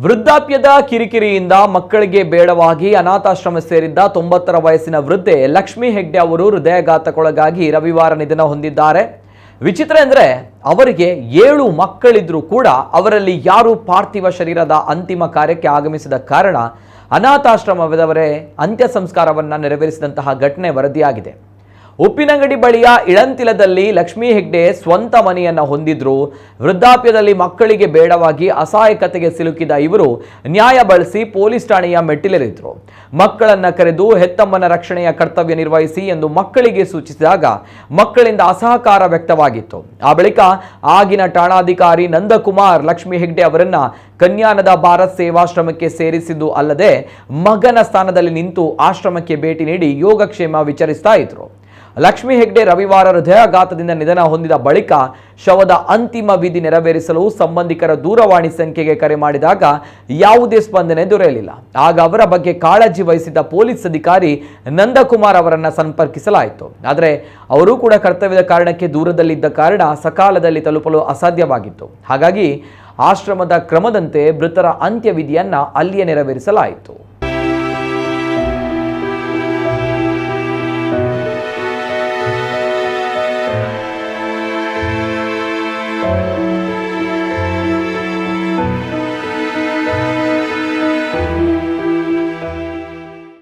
ವೃದ್ಧಾಪ್ಯದ ಕಿರಿಕಿರಿಯಿಂದ ಮಕ್ಕಳಿಗೆ ಬೇಡವಾಗಿ ಅನಾಥಾಶ್ರಮ ಸೇರಿದ್ದ 90ರ ವಯಸ್ಸಿನ ವೃದ್ಧೆ ಲಕ್ಷ್ಮಿ ಹೆಗ್ಡೆ ಅವರು ಹೃದಯಾಘಾತಕ್ಕೊಳಗಾಗಿ ರವಿವಾರ ನಿಧನ ಹೊಂದಿದ್ದಾರೆ. ವಿಚಿತ್ರ ಅಂದರೆ ಅವರಿಗೆ 7 ಮಕ್ಕಳಿದ್ರೂ ಕೂಡ ಅವರಲ್ಲಿ ಯಾರೂ ಪಾರ್ಥಿವ ಶರೀರದ ಅಂತಿಮ ಕಾರ್ಯಕ್ಕೆ ಆಗಮಿಸಿದ ಕಾರಣ ಅನಾಥಾಶ್ರಮದವರೇ ಅಂತ್ಯ ಸಂಸ್ಕಾರವನ್ನು ನೆರವೇರಿಸಿದಂತಹ ಘಟನೆ ವರದಿಯಾಗಿದೆ. ಉಪ್ಪಿನಂಗಡಿ ಬಳಿಯ ಇಳಂತಿಲದಲ್ಲಿ ಲಕ್ಷ್ಮಿ ಹೆಗ್ಡೆ ಸ್ವಂತ ಮನೆಯನ್ನು ಹೊಂದಿದ್ರು. ವೃದ್ಧಾಪ್ಯದಲ್ಲಿ ಮಕ್ಕಳಿಗೆ ಬೇಡವಾಗಿ ಅಸಹಾಯಕತೆಗೆ ಸಿಲುಕಿದ ಇವರು ನ್ಯಾಯ ಬಳಸಿ ಪೊಲೀಸ್ ಠಾಣೆಯ ಮೆಟ್ಟಿಲೇರಿದ್ರು. ಮಕ್ಕಳನ್ನ ಕರೆದು ಹೆತ್ತಮ್ಮನ ರಕ್ಷಣೆಯ ಕರ್ತವ್ಯ ನಿರ್ವಹಿಸಿ ಎಂದು ಮಕ್ಕಳಿಗೆ ಸೂಚಿಸಿದಾಗ ಮಕ್ಕಳಿಂದ ಅಸಹಕಾರ ವ್ಯಕ್ತವಾಗಿತ್ತು. ಆ ಬಳಿಕ ಆಗಿನ ಠಾಣಾಧಿಕಾರಿ ನಂದಕುಮಾರ್ ಲಕ್ಷ್ಮಿ ಹೆಗ್ಡೆ ಅವರನ್ನ ಕನ್ಯಾನದ ಭಾರತ್ ಸೇವಾಶ್ರಮಕ್ಕೆ ಸೇರಿಸಿದ್ದು ಅಲ್ಲದೆ ಮಗನ ಸ್ಥಾನದಲ್ಲಿ ನಿಂತು ಆಶ್ರಮಕ್ಕೆ ಭೇಟಿ ನೀಡಿ ಯೋಗಕ್ಷೇಮ ವಿಚಾರಿಸ್ತಾ ಇದ್ರು. ಲಕ್ಷ್ಮಿ ಹೆಗ್ಡೆ ರವಿವಾರ ಹೃದಯಾಘಾತದಿಂದ ನಿಧನ ಹೊಂದಿದ ಬಳಿಕ ಶವದ ಅಂತಿಮ ವಿಧಿ ನೆರವೇರಿಸಲು ಸಂಬಂಧಿಕರ ದೂರವಾಣಿ ಸಂಖ್ಯೆಗೆ ಕರೆ ಮಾಡಿದಾಗ ಯಾವುದೇ ಸ್ಪಂದನೆ ದೊರೆಯಲಿಲ್ಲ. ಆಗ ಅವರ ಬಗ್ಗೆ ಕಾಳಜಿ ವಹಿಸಿದ್ದ ಪೊಲೀಸ್ ಅಧಿಕಾರಿ ನಂದಕುಮಾರ್ ಅವರನ್ನು ಸಂಪರ್ಕಿಸಲಾಯಿತು. ಆದರೆ ಅವರು ಕೂಡ ಕರ್ತವ್ಯದ ಕಾರಣಕ್ಕೆ ದೂರದಲ್ಲಿದ್ದ ಕಾರಣ ಸಕಾಲದಲ್ಲಿ ತಲುಪಲು ಅಸಾಧ್ಯವಾಗಿತ್ತು. ಹಾಗಾಗಿ ಆಶ್ರಮದ ಕ್ರಮದಂತೆ ಮೃತರ ಅಂತ್ಯವಿಧಿಯನ್ನ ಅಲ್ಲಿಯೇ ನೆರವೇರಿಸಲಾಯಿತು.